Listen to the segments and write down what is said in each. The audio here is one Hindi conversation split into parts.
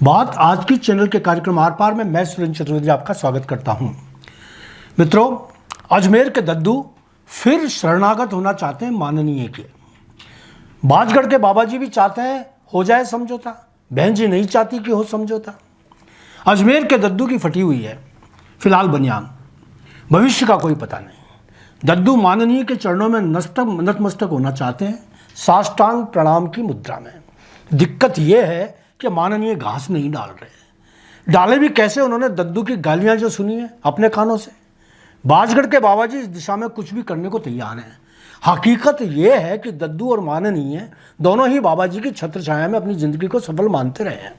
बात आज की चैनल के कार्यक्रम आर पार में मैं सुरेंद्र चतुर्वेदी आपका स्वागत करता हूं। मित्रों, अजमेर के दद्दू फिर शरणागत होना चाहते हैं माननीय के। बाजगढ़ के बाबा जी भी चाहते हैं हो जाए समझौता, बहन जी नहीं चाहती कि हो समझौता। अजमेर के दद्दू की फटी हुई है फिलहाल बनियान, भविष्य का कोई पता नहीं। दद्दू माननीय के चरणों में नतमस्तक होना चाहते हैं साष्टांग प्रणाम की मुद्रा में। दिक्कत यह है कि माननीय घास नहीं डाल रहे। डाले भी कैसे? उन्होंने दद्दू की गालियां जो सुनी है अपने कानों से। बाजगढ़ के बाबा जी इस दिशा में कुछ भी करने को तैयार हैं। हकीकत यह है कि दद्दू और माननीय दोनों ही बाबा जी की छत्र छाया में अपनी जिंदगी को सफल मानते रहे हैं।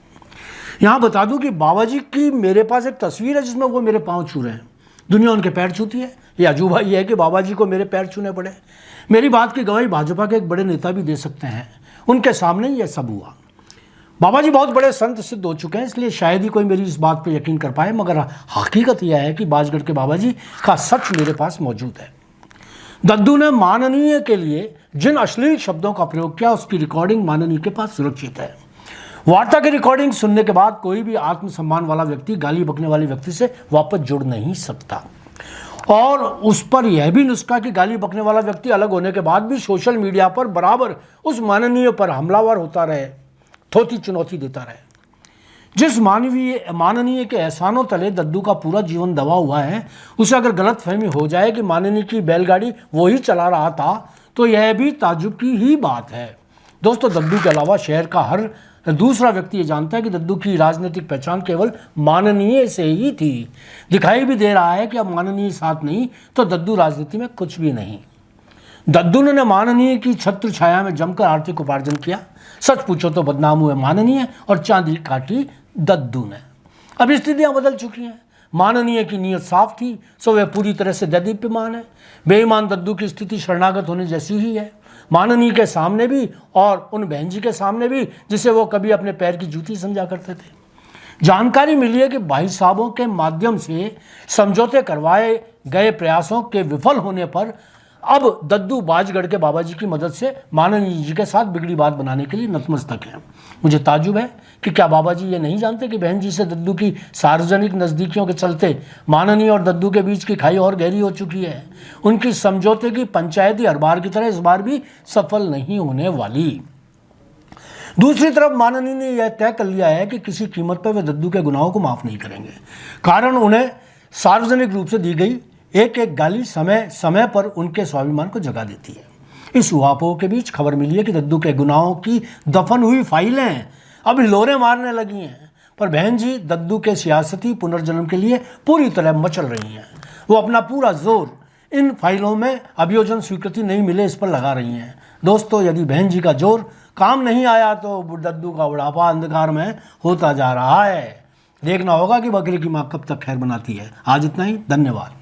यहाँ बता दूं कि बाबा जी की मेरे पास एक तस्वीर है जिसमें वो मेरे पाँव छू रहे हैं। दुनिया उनके पैर छूती है। ये अजूबा ये है कि बाबा जी को मेरे पैर छूने पड़े। मेरी बात की गवाही भाजपा के एक बड़े नेता भी दे सकते हैं, उनके सामने यह सब हुआ। बाबा जी बहुत बड़े संत सिद्ध हो चुके हैं, इसलिए शायद ही कोई मेरी इस बात पर यकीन कर पाए, मगर हकीकत यह है कि बाजगढ़ के बाबा जी का सच मेरे पास मौजूद है। दद्दू ने माननीय के लिए जिन अश्लील शब्दों का प्रयोग किया उसकी रिकॉर्डिंग माननीय के पास सुरक्षित है। वार्ता की रिकॉर्डिंग सुनने के बाद कोई भी आत्मसम्मान वाला व्यक्ति गाली बकने वाले व्यक्ति से वापस जुड़ नहीं सकता। और उस पर यह भी नुस्खा कि गाली बकने वाला व्यक्ति अलग होने के बाद भी सोशल मीडिया पर बराबर उस माननीय पर हमलावर होता रहे, थोती चुनौती देता रहे। जिस माननीय के एहसानों तले दद्दू का पूरा जीवन दबा हुआ है, उसे अगर गलत फहमी हो जाए कि माननीय की बैलगाड़ी वो ही चला रहा था तो यह भी ताज्जुब की ही बात है। दोस्तों, दद्दू के अलावा शहर का हर दूसरा व्यक्ति ये जानता है कि दद्दू की राजनीतिक पहचान केवल माननीय से ही थी। दिखाई भी दे रहा है कि अब माननीय साथ नहीं तो दद्दू राजनीति में कुछ भी नहीं। दद्दू ने माननीय की छत्र छाया में जमकर आर्थिक उपार्जन किया। सच पूछो तो बदनाम हुए माननीय और चांदी काटी दद्दू ने। अब स्थितियां बदल चुकी हैं। माननीय की नीयत साफ थी, सो वह पूरी तरह से दैदीप्यमान है। बेईमान दद्दू की स्थिति शरणागत होने जैसी ही है, माननीय के सामने भी और उन बहन जी के सामने भी जिसे वो कभी अपने पैर की जूती समझा करते थे। जानकारी मिली है कि भाई साहबों के माध्यम से समझौते करवाए गए प्रयासों के विफल होने पर अब दद्दू बाजगढ़ के बाबा जी की मदद से माननीय जी के साथ बिगड़ी बात बनाने के लिए नतमस्तक हैं। मुझे ताज्जुब है कि क्या बाबा जी ये नहीं जानते कि बहन जी से दद्दू की सार्वजनिक नज़दीकियों के चलते माननीय और दद्दू के बीच की खाई और गहरी हो चुकी है। उनकी समझौते की पंचायती हर बार की तरह इस बार भी सफल नहीं होने वाली। दूसरी तरफ माननीय ने यह तय कर लिया है कि किसी कीमत पर वे दद्दू के गुनाहों को माफ़ नहीं करेंगे। कारण उन्हें सार्वजनिक रूप से दी गई एक एक गाली समय समय पर उनके स्वाभिमान को जगा देती है। इस उहापोह के बीच खबर मिली है कि दद्दू के गुनाहों की दफन हुई फाइलें अब हिलोरे मारने लगी हैं, पर बहन जी दद्दू के सियासती पुनर्जन्म के लिए पूरी तरह मचल रही हैं। वो अपना पूरा जोर इन फाइलों में अभियोजन स्वीकृति नहीं मिले इस पर लगा रही हैं। दोस्तों, यदि बहन जी का जोर काम नहीं आया तो दद्दू का बुढ़ापा अंधकार में होता जा रहा है। देखना होगा कि बकरी की माँ कब तक खैर बनाती है। आज इतना ही, धन्यवाद।